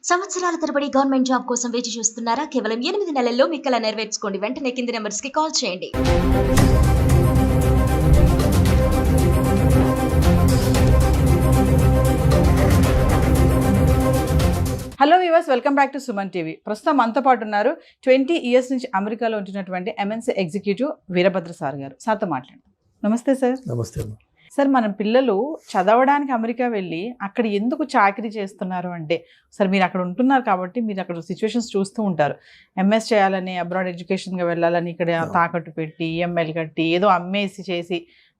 సంవత్సరాల తరబడి government job కోసం వేచి చూస్తున్నారా? కేవలం 8 నెలల్లో మీ కల నెరవేర్చుకోండి. వెంటనే కింది నెంబర్స్‌కి కాల్ చేయండి. Hello viewers, welcome back to Suman TV. ప్రస్తుతం మనతో పాటు ఉన్నారు 20 ఇయర్స్ నుంచి అమెరికాలో ఉంటున్నటువంటి ఎంఎన్సీ ఎగ్జిక్యూటివ్ వీరభద్ర సార్ గారు. సార్తో మాట్లాడండి. నమస్తే సార్. నమస్తే. సార్, మన పిల్లలు చదవడానికి అమెరికా వెళ్ళి అక్కడ ఎందుకు చాకరీ చేస్తున్నారు అంటే, సార్ మీరు అక్కడ ఉంటున్నారు కాబట్టి మీరు అక్కడ సిచ్యువేషన్స్ చూస్తూ ఉంటారు. ఎంఎస్ చేయాలని, అబ్రాడ్ ఎడ్యుకేషన్గా వెళ్ళాలని ఇక్కడ తాకట్టు పెట్టి ఈఎంఐలు కట్టి ఏదో అమ్మేసి చేసి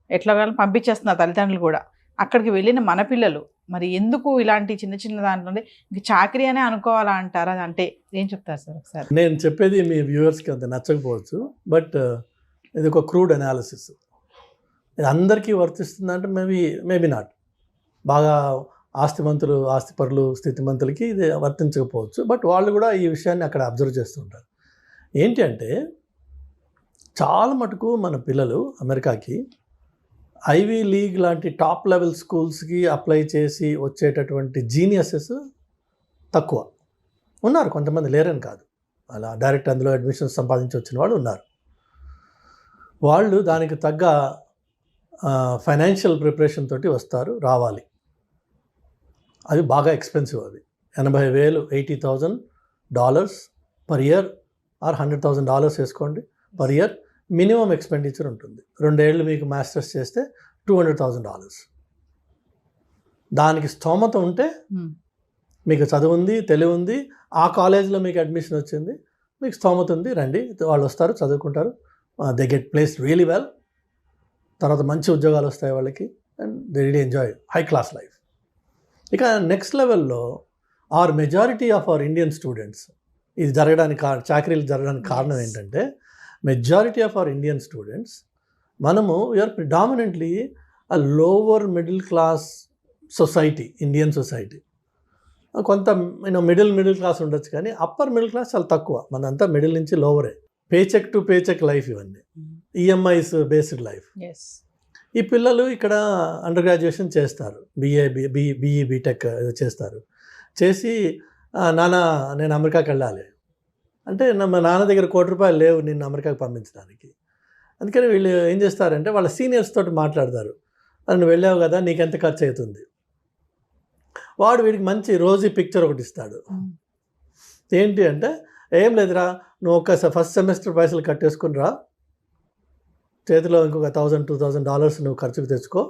ఎట్లా పంపించేస్తున్నారు తల్లిదండ్రులు కూడా. అక్కడికి వెళ్ళిన మన పిల్లలు మరి ఎందుకు ఇలాంటి చిన్న చిన్న దాంట్లో ఇంక చాకరీ అనే అనుకోవాలా అంటారా? అంటే ఏం చెప్తారు సార్ ఒకసారి? నేను చెప్పేది మీ వ్యూవర్స్కి అంత నచ్చకపోవచ్చు, బట్ ఇది ఒక క్రూడ్ అనాలిసిస్. ఇది అందరికీ వర్తిస్తుందంటే మేబీ నాట్. బాగా ఆస్తిపరులు స్థితిమంతులకి ఇది వర్తించకపోవచ్చు, బట్ వాళ్ళు కూడా ఈ విషయాన్ని అక్కడ అబ్జర్వ్ చేస్తుంటారు. ఏంటి అంటే, చాలా మటుకు మన పిల్లలు అమెరికాకి ఐవీ లీగ్ లాంటి టాప్ లెవెల్ స్కూల్స్కి అప్లై చేసి వచ్చేటటువంటి జీనియసెస్ తక్కువ ఉన్నారు. కొంతమంది లేరని కాదు, అలా డైరెక్ట్ అందులో అడ్మిషన్స్ సంపాదించి వచ్చిన వాళ్ళు ఉన్నారు. వాళ్ళు దానికి తగ్గ ఫైనాన్షియల్ ప్రిపరేషన్ తోటి రావాలి. అవి బాగా ఎక్స్పెన్సివ్. అవి $80,000 $80,000 పర్ ఇయర్ ఆర్ $100,000 వేసుకోండి పర్ ఇయర్ మినిమం ఎక్స్పెండిచర్ ఉంటుంది. 2 ఏళ్ళు మీకు మాస్టర్స్ చేస్తే $200,000. దానికి స్తోమత ఉంటే, మీకు చదువు ఉంది, తెలివి ఉంది, ఆ కాలేజీలో మీకు అడ్మిషన్ వచ్చింది, మీకు స్తోమత ఉంది, రండి. వాళ్ళు వస్తారు, చదువుకుంటారు, they get placed really well. తర్వాత మంచి ఉద్యోగాలు వస్తాయి వాళ్ళకి, and they really enjoy high class life. ఇక నెక్స్ట్ లెవెల్లో majority of our Indian students, ఇది చాకరీలు జరగడానికి కారణం ఏంటంటే, majority of our Indian students, మనము we are predominantly a lower middle class society, Indian society. కొంత మిడిల్ క్లాస్ ఉండొచ్చు, కానీ అప్పర్ మిడిల్ క్లాస్ చాలా తక్కువ. మనంతా మిడిల్ నుంచి లోవరే. పేచెక్ టు పేచెక్ లైఫ్, ఇవన్నీ ఈఎంఐస్ బేస్డ్ లైఫ్. ఈ పిల్లలు ఇక్కడ అండర్ గ్రాడ్యుయేషన్ చేస్తారు, బిఈ బీటెక్ చేస్తారు. చేసి నాన్న నేను అమెరికాకి వెళ్ళాలి అంటే, మా నాన్న దగ్గర ₹1,00,00,000 లేవు నిన్ను అమెరికాకి పంపించడానికి. అందుకని వీళ్ళు ఏం చేస్తారంటే, వాళ్ళ సీనియర్స్ తోటి మాట్లాడతారు. నువ్వు వెళ్ళావు కదా, నీకెంత ఖర్చు అవుతుంది. వాడు వీడికి మంచి రోజీ పిక్చర్ ఒకటి ఇస్తాడు. ఏంటి అంటే, ఏం లేదురా, నువ్వు ఫస్ట్ సెమిస్టర్ పైసలు కట్టేసుకుని రా, చేతిలో ఇంకొక $1,000-2,000 నువ్వు ఖర్చుకు తెచ్చుకో.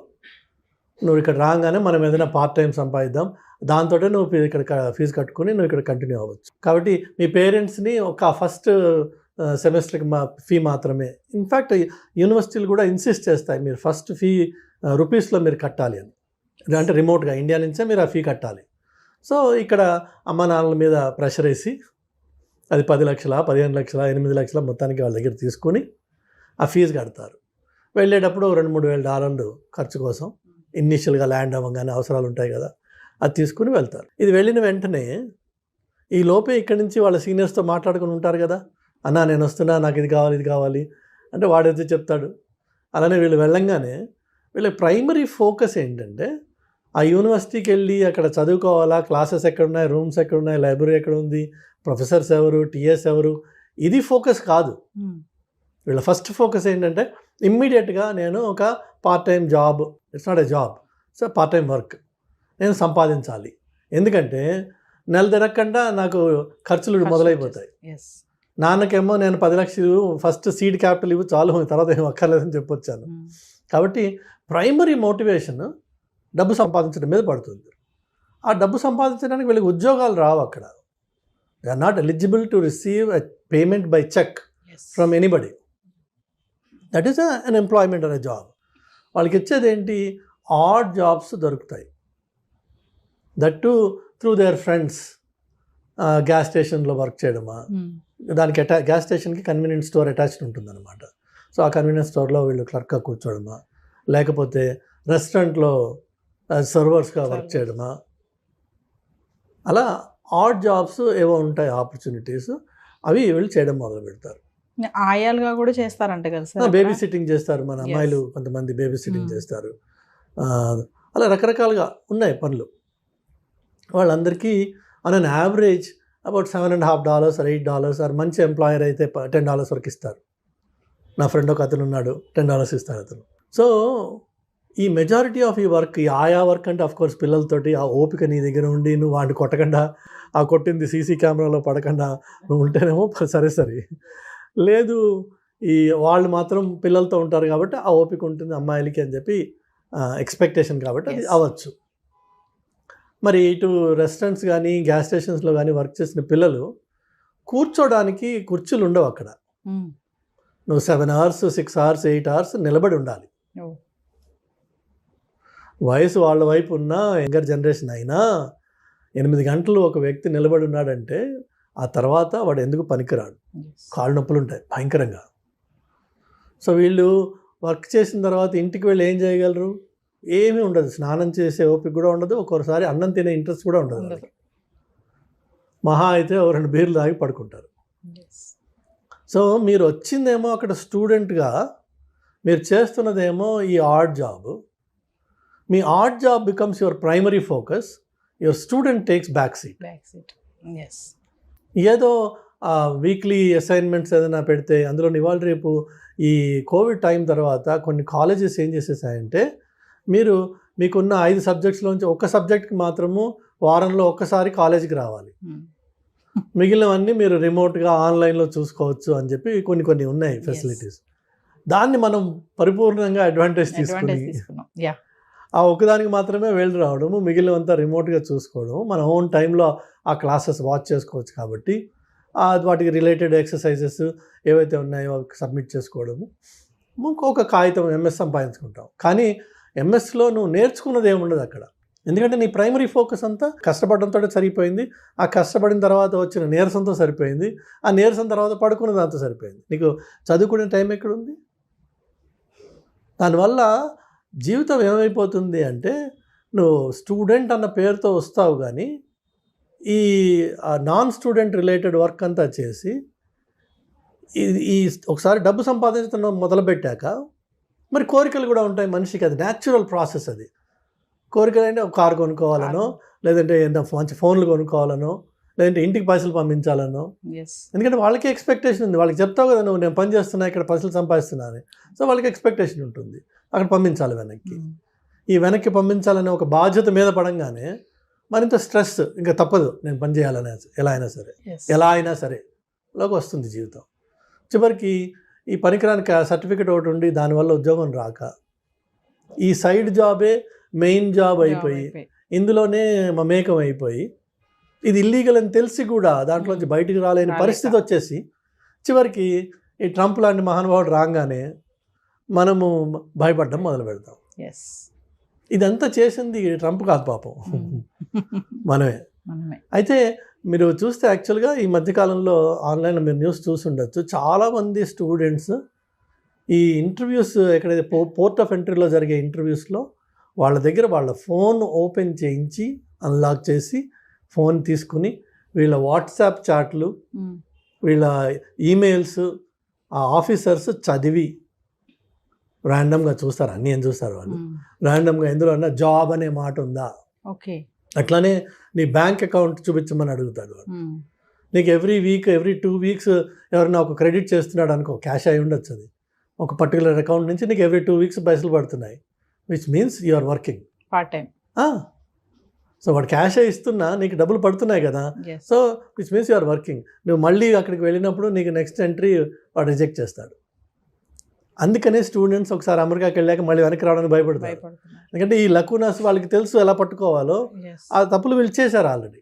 నువ్వు ఇక్కడ రాగానే మనం ఏదైనా పార్ట్ టైం సంపాదిద్దాం, దాంతో నువ్వు ఇక్కడ ఫీజు కట్టుకుని నువ్వు ఇక్కడ కంటిన్యూ అవ్వచ్చు. కాబట్టి మీ పేరెంట్స్ని ఒక ఫస్ట్ సెమిస్టర్కి ఫీ మాత్రమే. ఇన్ఫ్యాక్ట్ యూనివర్సిటీలు కూడా ఇన్సిస్ట్ చేస్తాయి, మీరు ఫస్ట్ ఫీ రూపీస్లో మీరు కట్టాలి అని. అంటే రిమోట్గా ఇండియా నుంచే మీరు ఆ ఫీ కట్టాలి. సో ఇక్కడ అమ్మ నాన్నల మీద ప్రెషర్ వేసి అది 10 లక్షల, 15 లక్షల, 8 లక్షల మొత్తానికి వాళ్ళ దగ్గర తీసుకొని ఆ ఫీజు కడతారు. వెళ్ళేటప్పుడు $2,000-3,000 ఖర్చు కోసం, ఇనీషియల్గా ల్యాండ్ అవ్వగానే అవసరాలు ఉంటాయి కదా, అది తీసుకుని వెళ్తారు. ఇది వెళ్ళిన వెంటనే ఈ లోపే ఇక్కడి నుంచి వాళ్ళ సీనియర్స్తో మాట్లాడుకుని ఉంటారు కదా, అన్న నేను వస్తున్నా, నాకు ఇది కావాలి అంటే వాడైతే చెప్తాడు. అలానే వీళ్ళు వెళ్ళంగానే వీళ్ళ ప్రైమరీ ఫోకస్ ఏంటంటే, ఆ యూనివర్సిటీకి వెళ్ళి అక్కడ చదువుకోవాలా, క్లాసెస్ ఎక్కడున్నాయి, రూమ్స్ ఎక్కడున్నాయి, లైబ్రరీ ఎక్కడ ఉంది, ప్రొఫెసర్స్ ఎవరు, టీఎస్ ఎవరు, ఇది ఫోకస్ కాదు. వీళ్ళ ఫస్ట్ ఫోకస్ ఏంటంటే, ఇమ్మీడియట్గా నేను ఒక part time job, it's not a job, so part time work నేను సంపాదించాలి. ఎందుకంటే నెల తిరగకుండా నాకు ఖర్చులు మొదలైపోతాయి. నాన్నకేమో నేను 10 లక్షలు ఫస్ట్ సీడ్ క్యాపిటల్ ఇవ్వు చాలు, తర్వాత ఏం అక్కర్లేదని చెప్పొచ్చాను. కాబట్టి ప్రైమరీ మోటివేషన్ డబ్బు సంపాదించడం మీద పడుతుంది. ఆ డబ్బు సంపాదించడానికి వీళ్ళకి ఉద్యోగాలు రావు అక్కడ. They are not eligible to receive a payment by cheque from anybody. That is unemployment అనే జాబ్. వాళ్ళకి ఇచ్చేది ఏంటి, ఆడ్ జాబ్స్ దొరుకుతాయి. That too through their friends. Gas స్టేషన్లో వర్క్ చేయడమా, దానికి గ్యాస్ స్టేషన్కి కన్వీనియన్స్ స్టోర్ అటాచ్డ్ ఉంటుందన్నమాట. సో ఆ కన్వీనియన్స్ స్టోర్లో వీళ్ళు క్లర్క్గా కూర్చోవడమా, లేకపోతే రెస్టారెంట్లో సర్వర్స్గా వర్క్ చేయడమా, అలా ఆడ్ జాబ్స్ ఏవో ఉంటాయి, ఆపర్చునిటీస్, అవి వీళ్ళు చేయడం మొదలు పెడతారు. ఆయాలుగా కూడా చేస్తారంట కదా సార్, బేబీ సిట్టింగ్ చేస్తారు. మన అమ్మాయిలు కొంతమంది బేబీ సిట్టింగ్ చేస్తారు. అలా రకరకాలుగా ఉన్నాయి పనులు. వాళ్ళందరికీ on an average about $7.50 or $8 or మంచి ఎంప్లాయర్ అయితే $10 వరకు ఇస్తారు. నా ఫ్రెండ్ ఒక అతను ఉన్నాడు, $10 ఇస్తారు అతను. సో ఈ మెజారిటీ ఆఫ్ ఈ వర్క్, ఈ ఆయా వర్క్ అంటే ఆఫ్ కోర్స్ పిల్లలతోటి ఆ ఓపిక నీ దగ్గర ఉండి నువ్వు వాడిని కొట్టకుండా, ఆ కొట్టింది సీసీ కెమెరాలో పడకుండా నువ్వు ఉంటేనేమో సరే లేదు, ఈ వాళ్ళు మాత్రం పిల్లలతో ఉంటారు కాబట్టి ఆ ఓపిక ఉంటుంది అమ్మాయిలకి అని చెప్పి ఎక్స్పెక్టేషన్ కాబట్టి అది అవ్వచ్చు. మరి ఇటు రెస్టారెంట్స్ కానీ గ్యాస్ స్టేషన్స్లో కానీ వర్క్ చేసిన పిల్లలు కూర్చోడానికి కుర్చీలు ఉండవు అక్కడ. నువ్వు 7 hours 6 hours 8 hours నిలబడి ఉండాలి. వయసు వాళ్ళ వైపు ఉన్న యంగర్ జనరేషన్ అయినా 8 గంటలు ఒక వ్యక్తి నిలబడి ఉన్నాడంటే ఆ తర్వాత వాడు ఎందుకు పనికిరాడు. కాళ్ళు నొప్పులు ఉంటాయి భయంకరంగా. సో వీళ్ళు వర్క్ చేసిన తర్వాత ఇంటికి వెళ్ళి ఏం చేయగలరు? ఏమీ ఉండదు. స్నానం చేసే ఓపిక కూడా ఉండదు, ఒక్కొక్కసారి అన్నం తినే ఇంట్రెస్ట్ కూడా ఉండదు. మహా అయితే 2 బీర్లు తాగి పడుకుంటారు. సో మీరు వచ్చిందేమో అక్కడ స్టూడెంట్గా, మీరు చేస్తున్నదేమో ఈ art job. Me art job becomes your primary focus, your student takes back seat. ఏదో వీక్లీ అసైన్మెంట్స్ ఏదైనా పెడితే అందులో ఇవాళ రేపు ఈ కోవిడ్ టైం తర్వాత కొన్ని కాలేజెస్ ఏం చేసేసాయంటే, మీకున్న 5 సబ్జెక్ట్స్లోంచి ఒక సబ్జెక్ట్కి మాత్రము వారంలో ఒక్కసారి కాలేజీకి రావాలి, మిగిలినవన్నీ మీరు రిమోట్గా ఆన్లైన్లో చూసుకోవచ్చు అని చెప్పి కొన్ని ఉన్నాయి ఫెసిలిటీస్. దాన్ని మనం పరిపూర్ణంగా అడ్వాంటేజ్ తీసుకుని ఆ ఒక్కదానికి మాత్రమే వెళ్ళి రావడము, మిగిలినంతా రిమోట్గా చూసుకోవడం, మన ఓన్ టైంలో ఆ క్లాసెస్ వాచ్ చేసుకోవచ్చు. కాబట్టి వాటికి రిలేటెడ్ ఎక్సర్సైజెస్ ఏవైతే ఉన్నాయో సబ్మిట్ చేసుకోవడము, ఇంకొక కాగితం ఎంఎస్ సంపాదించుకుంటాం. కానీ ఎంఎస్లో నువ్వు నేర్చుకున్నది ఏముండదు అక్కడ. ఎందుకంటే నీ ప్రైమరీ ఫోకస్ అంతా కష్టపడడంతో సరిపోయింది, ఆ కష్టపడిన తర్వాత వచ్చిన నీరసంతో సరిపోయింది, ఆ నీరసం తర్వాత పడుకున్న దాంతో సరిపోయింది. నీకు చదువుకునే టైం ఎక్కడుంది? దానివల్ల జీవితం ఏమైపోతుంది అంటే, నువ్వు స్టూడెంట్ అన్న పేరుతో వస్తావు కానీ ఈ నాన్ స్టూడెంట్ రిలేటెడ్ వర్క్ అంతా చేసి ఈ ఒకసారి డబ్బు సంపాదించడం మొదలుపెట్టాక మరి కోరికలు కూడా ఉంటాయి మనిషికి. అది న్యాచురల్ ప్రాసెస్. అది కోరికలు అంటే ఒక కారు కొనుక్కోవాలనో, లేదంటే మంచి ఫోన్లు కొనుక్కోవాలనో, లేదంటే ఇంటికి పైసలు పంపించాలనో. ఎందుకంటే వాళ్ళకి ఎక్స్పెక్టేషన్ ఉంది. వాళ్ళకి చెప్తావు కదా, నువ్వు నేను పని చేస్తున్నా, ఇక్కడ పైసలు సంపాదిస్తున్నా అని. సో వాళ్ళకి ఎక్స్పెక్టేషన్ ఉంటుంది, అక్కడ పంపించాలి వెనక్కి. ఈ వెనక్కి పంపించాలనే ఒక బాధ్యత మీద పడంగానే మరింత స్ట్రెస్, ఇంకా తప్పదు నేను పని చేయాలనే ఎలా అయినా సరే లోకి వస్తుంది జీవితం. చివరికి ఈ పనికిరానికి సర్టిఫికెట్ ఒకటి ఉండి దానివల్ల ఉద్యోగం రాక ఈ సైడ్ జాబే మెయిన్ జాబ్ అయిపోయి ఇందులోనే మమేకం అయిపోయి ఇది ఇల్లీగల్ అని తెలిసి కూడా దాంట్లోంచి బయటికి రాలేని పరిస్థితి వచ్చేసి చివరికి ఈ ట్రంప్ లాంటి మహానుభావుడు రాగానే మనము భయపడడం మొదలు పెడతాం. ఇదంతా చేసింది ట్రంప్ కాదు పాపం, మనమే. అయితే మీరు చూస్తే యాక్చువల్గా ఈ మధ్యకాలంలో ఆన్లైన్లో మీరు న్యూస్ చూసి ఉండొచ్చు, చాలామంది స్టూడెంట్స్ ఈ ఇంటర్వ్యూస్ ఎక్కడైతే పోర్ట్ ఆఫ్ ఎంట్రీలో జరిగే ఇంటర్వ్యూస్లో వాళ్ళ దగ్గర వాళ్ళ ఫోన్ ఓపెన్ చేయించి అన్లాక్ చేసి ఫోన్ తీసుకుని వీళ్ళ వాట్సాప్ చాట్లు, వీళ్ళ ఈమెయిల్స్ ఆ ఆఫీసర్స్ చదివి ర్యాండమ్గా చూస్తారు. అన్నీ ఏం చూస్తారు వాళ్ళు ర్యాండమ్గా. ఎందులో అన్నా జాబ్ అనే మాట ఉందా, అట్లానే నీ బ్యాంక్ అకౌంట్ చూపించమని అడుగుతాడు వాడు. నీకు ఎవ్రీ 2 weeks ఎవరైనా ఒక క్రెడిట్ చేస్తున్నాడు అనుకో, క్యాష్ అయి ఉండొచ్చు, అది ఒక పర్టికులర్ అకౌంట్ నుంచి నీకు ఎవ్రీ 2 weeks పైసలు పడుతున్నాయి, which means you are working part time. So వాడు క్యాష్ ఇస్తున్నా నీకు డబ్బులు పడుతున్నాయి కదా, so which means you are working. నువ్వు మళ్ళీ అక్కడికి వెళ్ళినప్పుడు నీకు నెక్స్ట్ ఎంట్రీ వాడు రిజెక్ట్ చేస్తాడు. అందుకనే స్టూడెంట్స్ ఒకసారి అమెరికాకి వెళ్ళాక మళ్ళీ వెనక్కి రావడానికి భయపడతారు. ఎందుకంటే ఈ లకునస్ వాళ్ళకి తెలుసు ఎలా పట్టుకోవాలో, ఆ తప్పులు వీళ్ళు చేశారు ఆల్రెడీ.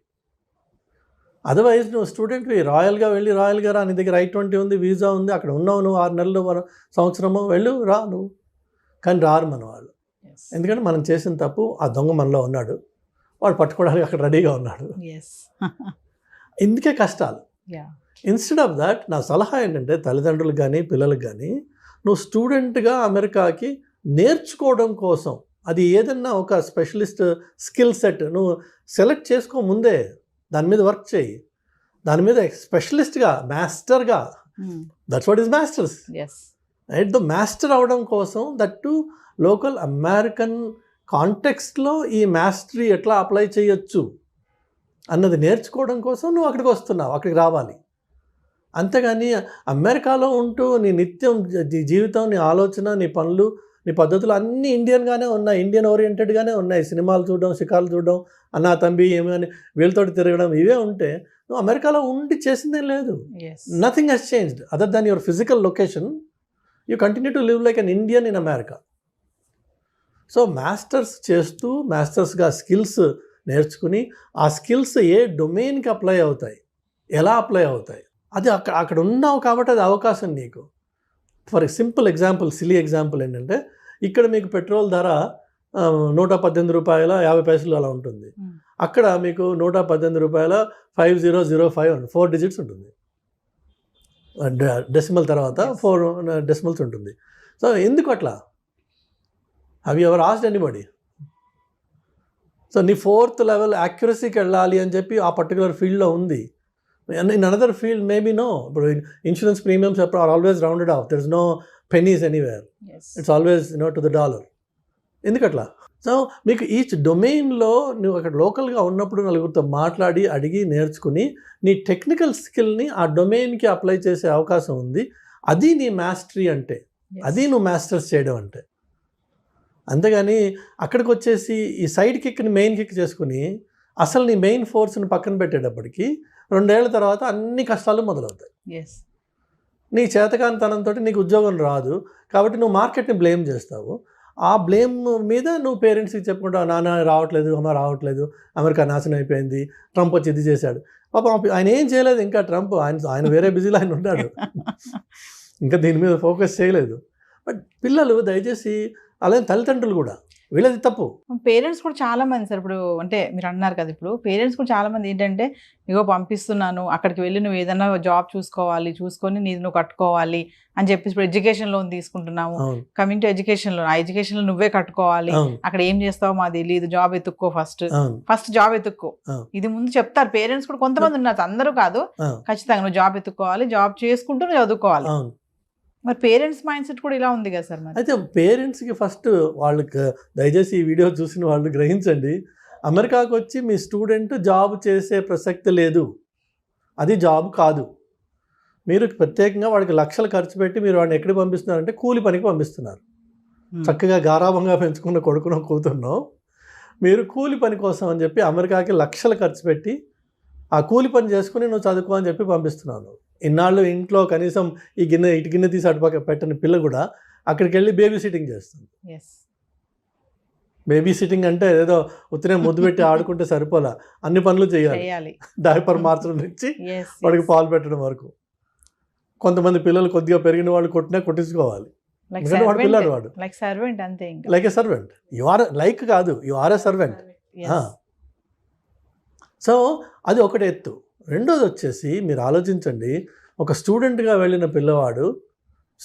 అదర్వైజ్ నువ్వు స్టూడెంట్వి రాయల్గా వెళ్ళి రాయల్గా రా, నీ దగ్గర I-20 ఉంది, వీసా ఉంది, అక్కడ ఉన్నావు నువ్వు 6 నెలలు సంవత్సరమో వెళ్ళు రా నువ్వు. కానీ రారు మన వాళ్ళు. ఎందుకంటే మనం చేసిన తప్పు, ఆ దొంగ మనలో ఉన్నాడు, వాడు పట్టుకోవడానికి అక్కడ రెడీగా ఉన్నాడు. ఇందుకే కష్టాలు. ఇన్స్టెడ్ ఆఫ్ దాట్ నా సలహా ఏంటంటే తల్లిదండ్రులకు కానీ పిల్లలకు కానీ, నువ్వు స్టూడెంట్గా అమెరికాకి నేర్చుకోవడం కోసం అది ఏదన్నా ఒక స్పెషలిస్ట్ స్కిల్ సెట్ నువ్వు సెలెక్ట్ చేసుకో ముందే, దాని మీద వర్క్ చేయి, దాని మీద స్పెషలిస్ట్గా మాస్టర్గా, that's what is masters right. The master అవడం కోసం దట్టు లోకల్ అమెరికన్ కాంటెక్స్ట్లో ఈ మాస్టరీ ఎట్లా అప్లై చేయొచ్చు అన్నది నేర్చుకోవడం కోసం నువ్వు అక్కడికి వస్తున్నావు, అక్కడికి రావాలి. అంతేగాని అమెరికాలో ఉంటూ నీ నిత్యం జీవితం, నీ ఆలోచన, నీ పనులు, నీ పద్ధతులు అన్నీ ఇండియన్గానే ఉన్నాయి, ఇండియన్ ఓరియంటెడ్గానే ఉన్నాయి. సినిమాలు చూడడం, షికార్లు చూడడం, అన్నా తంబి ఏమని వీళ్ళతోటి తిరగడం, ఇవే ఉంటే నువ్వు అమెరికాలో ఉండి చేసిందేం లేదు. Nothing has changed other than your physical location. You continue to live like an Indian in America. So masters చేస్తూ మాస్టర్స్గా స్కిల్స్ నేర్చుకుని ఆ స్కిల్స్ ఏ డొమైన్కి అప్లై అవుతాయి, ఎలా అప్లై అవుతాయి, అది అక్కడ ఉన్నావు కాబట్టి అది అవకాశం నీకు. For simple example, silly example ఏంటంటే, ఇక్కడ మీకు పెట్రోల్ ధర 118 రూపాయల 50 పైసలు అలా ఉంటుంది. అక్కడ మీకు 118 రూపాయల 5005 4 డిజిట్స్ ఉంటుంది, డెసిమల్ తర్వాత 4 డెసిమల్స్ ఉంటుంది. సో ఎందుకు అట్లా? Have you ever asked anybody? So నీ 4th లెవెల్ యాక్యురసీకి వెళ్ళాలి అని చెప్పి ఆ పర్టికులర్ ఫీల్డ్లో ఉంది. In another field maybe no. ఇప్పుడు insurance premiums are always rounded off, there is no pennies anywhere, it's always to the dollar. ఎందుకట్లా? సో మీకు ఈచ్ డొమైన్లో నువ్వు అక్కడ లోకల్గా ఉన్నప్పుడు నలుగురితో మాట్లాడి అడిగి నేర్చుకుని నీ టెక్నికల్ స్కిల్ని ఆ డొమైన్కి అప్లై చేసే అవకాశం ఉంది. అది నీ మాస్టరీ అంటే, అది నువ్వు మాస్టర్స్ చేయడం అంటే. అంతేగాని అక్కడికి వచ్చేసి ఈ సైడ్ కిక్ని మెయిన్ కిక్ చేసుకుని అసలు నీ మెయిన్ ఫోర్స్ని పక్కన పెట్టేటప్పటికి 2 ఏళ్ల తర్వాత అన్ని కష్టాలు మొదలవుతాయి. నీ చేతకానితనంతో నీకు ఉద్యోగం రాదు కాబట్టి నువ్వు మార్కెట్ని బ్లేమ్ చేస్తావు. ఆ బ్లేమ్ మీద నువ్వు పేరెంట్స్కి చెప్పుకుంటావు, నాన్న రావట్లేదు, అమ్మ రావట్లేదు, అమెరికా నాశనం అయిపోయింది, ట్రంప్ వచ్చి ఇది చేశాడు. పాపం ఆయన ఏం చేయలేదు ఇంకా, ట్రంప్ ఆయన వేరే బిజీలో ఆయన ఉన్నాడు, ఇంకా దీని మీద ఫోకస్ చేయలేదు. బట్ పిల్లలు దయచేసి, అలాగే తల్లిదండ్రులు కూడా, వీళ్ళది తప్పు. పేరెంట్స్ కూడా చాలా మంది సార్, ఇప్పుడు అంటే మీరు అన్నారు కదా, ఇప్పుడు పేరెంట్స్ కూడా చాలా మంది ఏంటంటే, ఇగో పంపిస్తున్నాను అక్కడికి వెళ్ళి నువ్వు ఏదైనా జాబ్ చూసుకొని నీది నువ్వు కట్టుకోవాలి అని చెప్పేసి, ఇప్పుడు ఎడ్యుకేషన్ లోన్ తీసుకుంటున్నాము, కమింగ్ టు ఎడ్యుకేషన్ లోన్, ఆ ఎడ్యుకేషన్ లో నువ్వే కట్టుకోవాలి, అక్కడ ఏం చేస్తావో మాది తెలియదు, జాబ్ ఎత్తుక్కో, ఫస్ట్ జాబ్ ఎత్తుక్కో, ఇది ముందు చెప్తారు పేరెంట్స్ కూడా. కొంతమంది ఉన్నారు, అందరూ కాదు, ఖచ్చితంగా నువ్వు జాబ్ ఎత్తుకోవాలి, జాబ్ చేసుకుంటూ నువ్వు చదువుకోవాలి. మరి పేరెంట్స్ మైండ్ సెట్ కూడా ఇలా ఉంది కదా సార్. మరి అయితే పేరెంట్స్కి ఫస్ట్ వాళ్ళకి దయచేసి ఈ వీడియో చూసిన వాళ్ళు గ్రహించండి, అమెరికాకు వచ్చి మీ స్టూడెంట్ జాబ్ చేసే ప్రసక్తి లేదు, అది జాబ్ కాదు. మీరు ప్రత్యేకంగా వాడికి లక్షలు ఖర్చు పెట్టి మీరు వాడిని ఎక్కడికి పంపిస్తున్నారంటే కూలి పనికి పంపిస్తున్నారు. చక్కగా గారాభంగా పెంచుకున్న కొడుకునో కూతురునో మీరు కూలి పని కోసం అని చెప్పి అమెరికాకి లక్షలు ఖర్చు పెట్టి ఆ కూలి పని చేసుకుని నువ్వు చదువుకో అని చెప్పి పంపిస్తున్నాను. ఇన్నాళ్ళు ఇంట్లో కనీసం ఇటు గిన్నె తీసి అటుపక్క పెట్టని పిల్ల కూడా అక్కడికి వెళ్ళి బేబీ సిట్టింగ్ చేస్తుంది. బేబీ సిట్టింగ్ అంటే ఏదో ఉత్తనే ముద్దు పెట్టి ఆడుకుంటే సరిపోలా, అన్ని పనులు చేయాలి. డైపర్ మార్చడం నుంచి వాడికి పాలు పెట్టడం వరకు. కొంతమంది పిల్లలు కొద్దిగా పెరిగిన వాళ్ళు కొట్టించుకోవాలి, వాడు పిల్లడు, వాడు like a servant. You are like కాదు, you are a servant. So అది ఒకటి ఎత్తు. రెండోది వచ్చేసి మీరు ఆలోచించండి, ఒక స్టూడెంట్గా వెళ్ళిన పిల్లవాడు,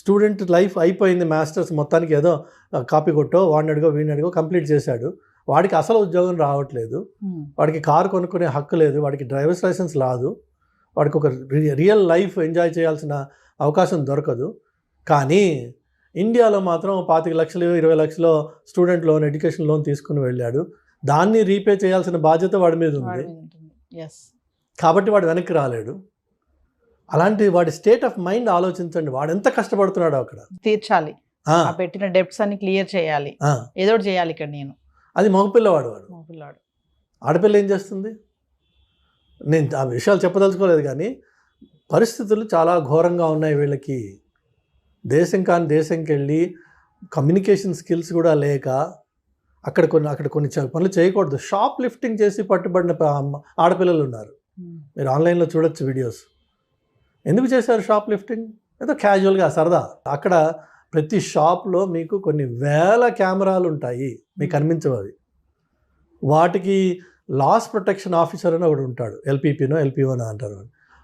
స్టూడెంట్ లైఫ్ అయిపోయింది, మాస్టర్స్ మొత్తానికి ఏదో కాపీ కొట్టో వాడిని అడిగో వీడిని అడిగో కంప్లీట్ చేశాడు, వాడికి అసలు ఉద్యోగం రావట్లేదు, వాడికి కారు కొనుక్కునే హక్కు లేదు, వాడికి డ్రైవర్స్ లైసెన్స్ రాదు, వాడికి ఒక రియల్ లైఫ్ ఎంజాయ్ చేయాల్సిన అవకాశం దొరకదు. కానీ ఇండియాలో మాత్రం 25 లక్షలు 20 లక్షలు స్టూడెంట్ లోన్, ఎడ్యుకేషన్ లోన్ తీసుకుని వెళ్ళాడు, దాన్ని రీపే చేయాల్సిన బాధ్యత వాడి మీద ఉంది కాబట్టి వాడు వెనక్కి రాలేడు. అలాంటి వాడి స్టేట్ ఆఫ్ మైండ్ ఆలోచించండి, వాడు ఎంత కష్టపడుతున్నాడో అక్కడ తీర్చాలి, పెట్టిన డెబ్ట్స్ అన్ని క్లియర్ చేయాలి, ఏదో చేయాలి ఇక్కడ నేను. అది మగపిల్లవాడు. ఆడపిల్ల ఏం చేస్తుంది? నేను ఆ విషయాలు చెప్పదలుచుకోలేదు, కానీ పరిస్థితులు చాలా ఘోరంగా ఉన్నాయి వీళ్ళకి. దేశం కాని దేశంకి వెళ్ళి కమ్యూనికేషన్ స్కిల్స్ కూడా లేక అక్కడ కొన్ని పనులు చేయకూడదు. షాప్ లిఫ్టింగ్ చేసి పట్టుబడిన ఆడపిల్లలు ఉన్నారు, మీరు ఆన్లైన్లో చూడొచ్చు వీడియోస్. ఎందుకు చేశారు షాప్ లిఫ్టింగ్? ఏదో క్యాజువల్గా సరదా. అక్కడ ప్రతి షాప్లో మీకు కొన్ని వేల కెమెరాలు ఉంటాయి, మీకు కనిపించవు అవి. వాటికి లాస్ ప్రొటెక్షన్ ఆఫీసర్ అని ఒకడు ఉంటాడు, ఎల్పీపీనో ఎల్పీఓనో అంటారు.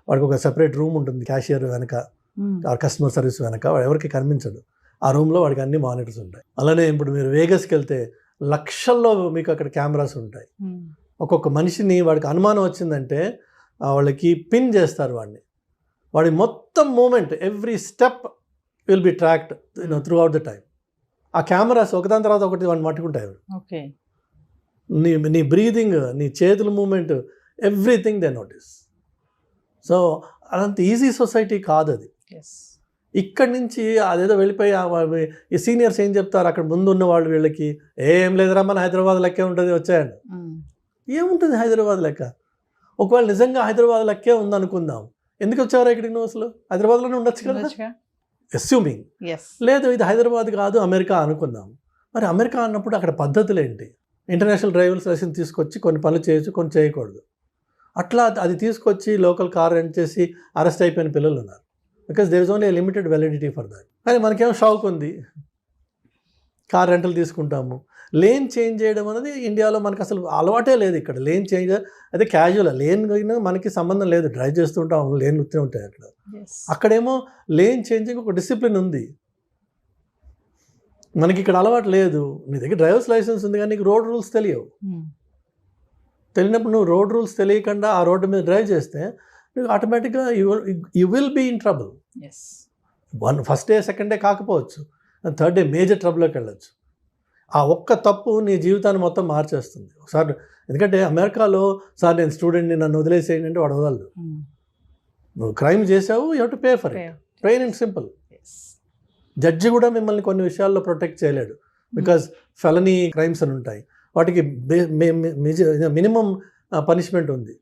వాడికి ఒక సెపరేట్ రూమ్ ఉంటుంది, క్యాషియర్ వెనక, కస్టమర్ సర్వీస్ వెనక, వాడు ఎవరికి కనిపించడు. ఆ రూమ్లో వాడికి అన్ని మానిటర్స్ ఉంటాయి. అలానే ఇప్పుడు మీరు వేగస్కి వెళ్తే లక్షల్లో మీకు అక్కడ కెమెరాస్ ఉంటాయి. ఒక్కొక్క మనిషిని వాడికి అనుమానం వచ్చిందంటే వాళ్ళకి పిన్ చేస్తారు వాడి మొత్తం movement, every step will be tracked throughout the time. ఆ కెమెరాస్ ఒకదాని తర్వాత ఒకటి వాడిని పట్టుకుంటాయి. నీ బ్రీదింగ్, నీ చేతుల movement, everything they notice. So అదంత ఈజీ సొసైటీ కాదు అది. ఇక్కడి నుంచి అదేదో వెళ్ళిపోయి ఈ సీనియర్స్ ఏం చెప్తారు, అక్కడ ముందు ఉన్న వాళ్ళు వీళ్ళకి ఏం లేదురా మన హైదరాబాద్ లెక్కే ఉంటుంది వచ్చాయండి. ఏముంటుంది హైదరాబాద్ లెక్క? ఒకవేళ నిజంగా హైదరాబాద్ లెక్కే ఉందనుకుందాం, ఎందుకు వచ్చారా ఇక్కడికి? నువ్వు అసలు హైదరాబాద్లోనే ఉండొచ్చు కదా. అస్యూమింగ్ లేదు ఇది హైదరాబాద్ కాదు అమెరికా అనుకుందాం. మరి అమెరికా అన్నప్పుడు అక్కడ పద్ధతులు ఏంటి? ఇంటర్నేషనల్ డ్రైవర్స్ లైసెన్స్ తీసుకొచ్చి కొన్ని పనులు చేయొచ్చు, కొన్ని చేయకూడదు. అట్లా అది తీసుకొచ్చి లోకల్ కార్ రెంట్ చేసి అరెస్ట్ అయిపోయిన పిల్లలు ఉన్నారు. Because there is only a limited validity for that. కానీ మనకేమో షౌక్ ఉంది, కార్ రెంటల్ తీసుకుంటాము. లేన్ చేంజ్ చేయడం అనేది ఇండియాలో మనకు అసలు అలవాటే లేదు. ఇక్కడ లేన్ చేంజ్ అదే క్యాజువల్, లేన్ మనకి సంబంధం లేదు, డ్రైవ్ చేస్తుంటాం, లేన్ వస్తూ ఉంటాయి అక్కడ. అక్కడేమో లేన్ చేంజింగ్ ఒక డిసిప్లిన్ ఉంది, మనకి ఇక్కడ అలవాటు లేదు. నీ దగ్గర డ్రైవర్స్ లైసెన్స్ ఉంది కానీ నీకు రోడ్ రూల్స్ తెలియవు. తెలియనప్పుడు నువ్వు రోడ్ రూల్స్ తెలియకుండా ఆ రోడ్డు మీద డ్రైవ్ చేస్తే నువ్వు ఆటోమేటిక్గా you will be in trouble. First day second day కాకపోవచ్చు, థర్డ్ డే మేజర్ ట్రబుల్లోకి వెళ్ళచ్చు. ఆ ఒక్క తప్పు నీ జీవితాన్ని మొత్తం మార్చేస్తుంది ఒకసారి. ఎందుకంటే అమెరికాలో సార్ నేను స్టూడెంట్ని నన్ను వదిలేసేయండి అంటే వాడు వదలడు. నువ్వు క్రైమ్ చేసావు, you have to pay for it, plain and simple. Judge కూడా మిమ్మల్ని కొన్ని విషయాల్లో ప్రొటెక్ట్ చేయలేడు, బికాజ్ ఫెలనీ క్రైమ్స్ అని ఉంటాయి, వాటికి మినిమం పనిష్మెంట్ ఉంది.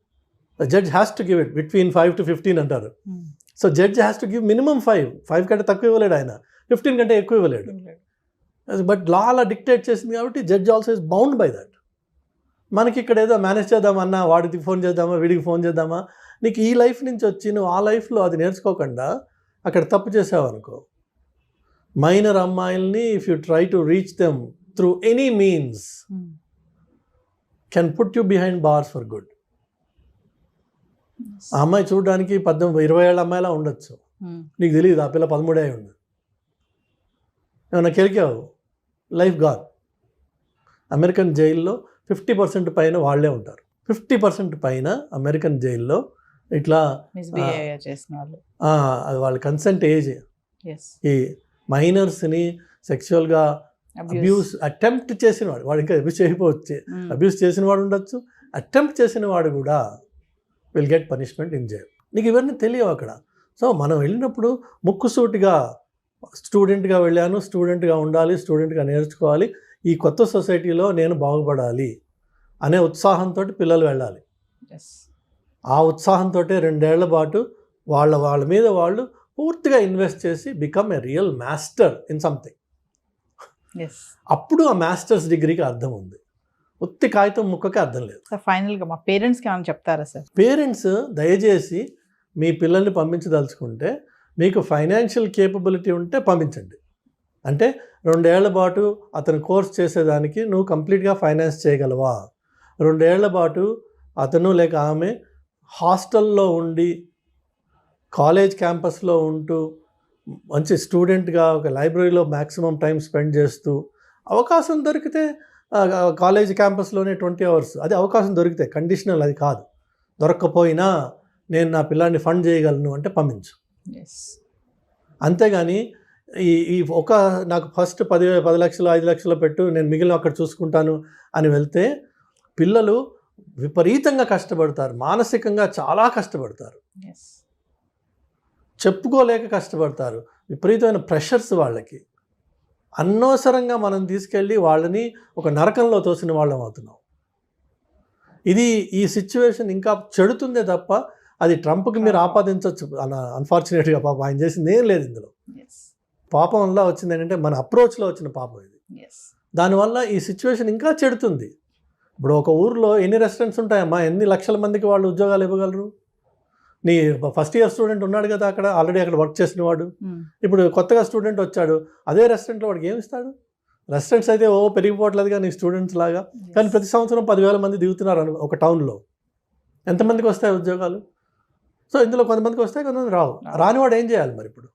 Judge has to give it between 5 to 15 అంటారు. So judge has to give minimum 5 కంటే తక్కువ ఇవ్వలేడు ఆయన, 15 కంటే ఎక్కువ ఇవ్వలేడు. బట్ లా అలా డిక్టేట్ చేసింది కాబట్టి judge also is bound by that. మనకి ఇక్కడ ఏదో మేనేజ్ చేద్దామన్నా, వాడికి ఫోన్ చేద్దామా వీడికి ఫోన్ చేద్దామా, నీకు ఈ లైఫ్ నుంచి వచ్చి నువ్వు ఆ లైఫ్లో అది నేర్చుకోకుండా అక్కడ తప్పు చేసావు అనుకో, మైనర్ అమ్మాయిల్ని if you try to reach them through any means can put you behind bars for good. ఆ అమ్మాయి చూడడానికి 18-20 ఏళ్ళ అమ్మాయిలా ఉండొచ్చు, నీకు తెలియదు ఆ పిల్ల 13 అయి ఉంది. ఏమన్నా కెలికావు, లైఫ్ గాన్. అమెరికన్ జైల్లో 50% పైన వాళ్ళే ఉంటారు. 50% పైన అమెరికన్ జైల్లో ఇట్లా వాళ్ళ కన్సెంట్ ఏజ్, ఈ మైనర్స్ని సెక్చువల్గా అబ్యూస్ అటెంప్ట్ చేసిన వాడు ఇంకా అబ్యూస్ చేయకపోవచ్చు, అబ్యూస్ చేసిన వాడు ఉండొచ్చు, అటెంప్ట్ చేసిన వాడు కూడా will get punishment in jail. నీకు ఇవన్నీ తెలియవు అక్కడ. సో మనం వెళ్ళినప్పుడు ముక్కుసూటిగా స్టూడెంట్గా వెళ్ళాను, స్టూడెంట్గా ఉండాలి, స్టూడెంట్గా నేర్చుకోవాలి, ఈ కొత్త సొసైటీలో నేను బాగుపడాలి అనే ఉత్సాహంతో పిల్లలు వెళ్ళాలి. ఆ ఉత్సాహంతో 2 ఏళ్ల పాటు వాళ్ళ మీద వాళ్ళు పూర్తిగా ఇన్వెస్ట్ చేసి become a real master in something. అప్పుడు ఆ మాస్టర్స్ డిగ్రీకి అర్థం ఉంది, ఉత్తి కాగితం ముక్కకి అర్థం లేదు. ఫైనల్గా మా పేరెంట్స్కి ఏమైనా చెప్తారా సార్? పేరెంట్స్ దయచేసి మీ పిల్లల్ని పంపించదలుచుకుంటే మీకు ఫైనాన్షియల్ కేపబిలిటీ ఉంటే పంపించండి. అంటే 2 ఏళ్ల పాటు అతను కోర్స్ చేసేదానికి నువ్వు కంప్లీట్గా ఫైనాన్స్ చేయగలవా? 2 ఏళ్ల పాటు అతను లేక ఆమె హాస్టల్లో ఉండి కాలేజ్ క్యాంపస్లో ఉంటూ మంచి స్టూడెంట్గా ఒక లైబ్రరీలో మ్యాక్సిమం టైం స్పెండ్ చేస్తూ అవకాశం దొరికితే కాలేజ్ క్యాంపస్లోనే 20 hours అది అవకాశం దొరికితే, కండిషనల్ అది కాదు. దొరక్కపోయినా నేను నా పిల్లాన్ని ఫండ్ చేయగలను అంటే పంపించు. అంతేగాని ఈ నాకు ఫస్ట్ 10 లక్షలు 5 లక్షలు పెట్టు నేను మిగిలిన అక్కడ చూసుకుంటాను అని వెళ్తే పిల్లలు విపరీతంగా కష్టపడతారు, మానసికంగా చాలా కష్టపడతారు, చెప్పుకోలేక కష్టపడతారు, విపరీతమైన ప్రెషర్స్ వాళ్ళకి. అనవసరంగా మనం తీసుకెళ్ళి వాళ్ళని ఒక నరకంలో తోసిన వాళ్ళం అవుతున్నాం. ఈ సిచ్యువేషన్ ఇంకా చెడుతుందే తప్ప అది ట్రంప్కి మీరు ఆపాదించవచ్చు. అన్ఫార్చునేట్గా పాపం ఆయన చేసింది ఏం లేదు ఇందులో. పాపం వల్ల వచ్చింది ఏంటంటే మన అప్రోచ్లో వచ్చిన పాపం ఇది. దానివల్ల ఈ సిచ్యువేషన్ ఇంకా చెడుతుంది. ఇప్పుడు ఒక ఊర్లో ఎన్ని రెస్టారెంట్స్ ఉంటాయమ్మా, ఎన్ని లక్షల మందికి వాళ్ళు ఉద్యోగాలు ఇవ్వగలరు? నీ ఫస్ట్ ఇయర్ స్టూడెంట్ ఉన్నాడు కదా అక్కడ, ఆల్రెడీ అక్కడ వర్క్ చేసిన వాడు, ఇప్పుడు కొత్తగా స్టూడెంట్ వచ్చాడు, అదే రెస్టారెంట్లో వాడికి ఏమి ఇస్తాడు? రెస్టారెంట్స్ అయితే పెరిగిపోవట్లేదుగా నీ స్టూడెంట్స్ లాగా, కానీ ప్రతి సంవత్సరం 10,000 మంది దిగుతున్నారు ఒక టౌన్లో. ఎంతమందికి వస్తాయి ఉద్యోగాలు? సో ఇందులో కొంతమందికి వస్తాయి, కొంతమంది రావు. రానివాడు ఏం చేయాలి మరి? ఇప్పుడు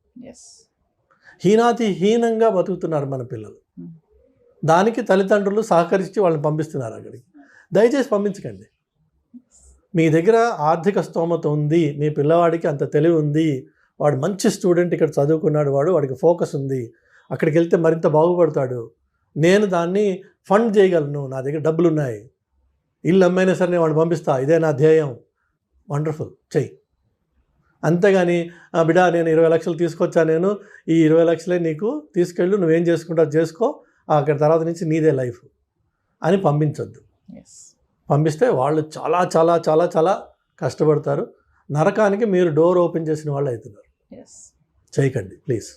హీనంగా బతుకుతున్నారు మన పిల్లలు. దానికి తల్లిదండ్రులు సహకరించి వాళ్ళని పంపిస్తున్నారు అక్కడికి. దయచేసి పంపించకండి. మీ దగ్గర ఆర్థిక స్తోమత ఉంది, మీ పిల్లవాడికి అంత తెలివి ఉంది, వాడు మంచి స్టూడెంట్, ఇక్కడ చదువుకున్నాడు, వాడికి ఫోకస్ ఉంది, అక్కడికి వెళ్తే మరింత బాగుపడతాడు, నేను దాన్ని ఫండ్ చేయగలను, నా దగ్గర డబ్బులు ఉన్నాయి, ఇల్లు అమ్మైనా సరే నేను వాడిని పంపిస్తా, ఇదే నా ధ్యేయం, వండర్ఫుల్, చెయ్యి. అంతేగాని బిడ్డ నేను 20 లక్షలు తీసుకొచ్చా, నేను ఈ 20 లక్షలే నీకు తీసుకెళ్ళు, నువ్వేం చేసుకుంటావు చేసుకో, అక్కడ తర్వాత నుంచి నీదే లైఫ్ అని పంపించొద్దు. పంపిస్తే వాళ్ళు చాలా చాలా చాలా చాలా కష్టపడతారు. నరకానికి మీరు డోర్ ఓపెన్ చేసిన వాళ్ళు అవుతున్నారు. చేయకండి ప్లీజ్.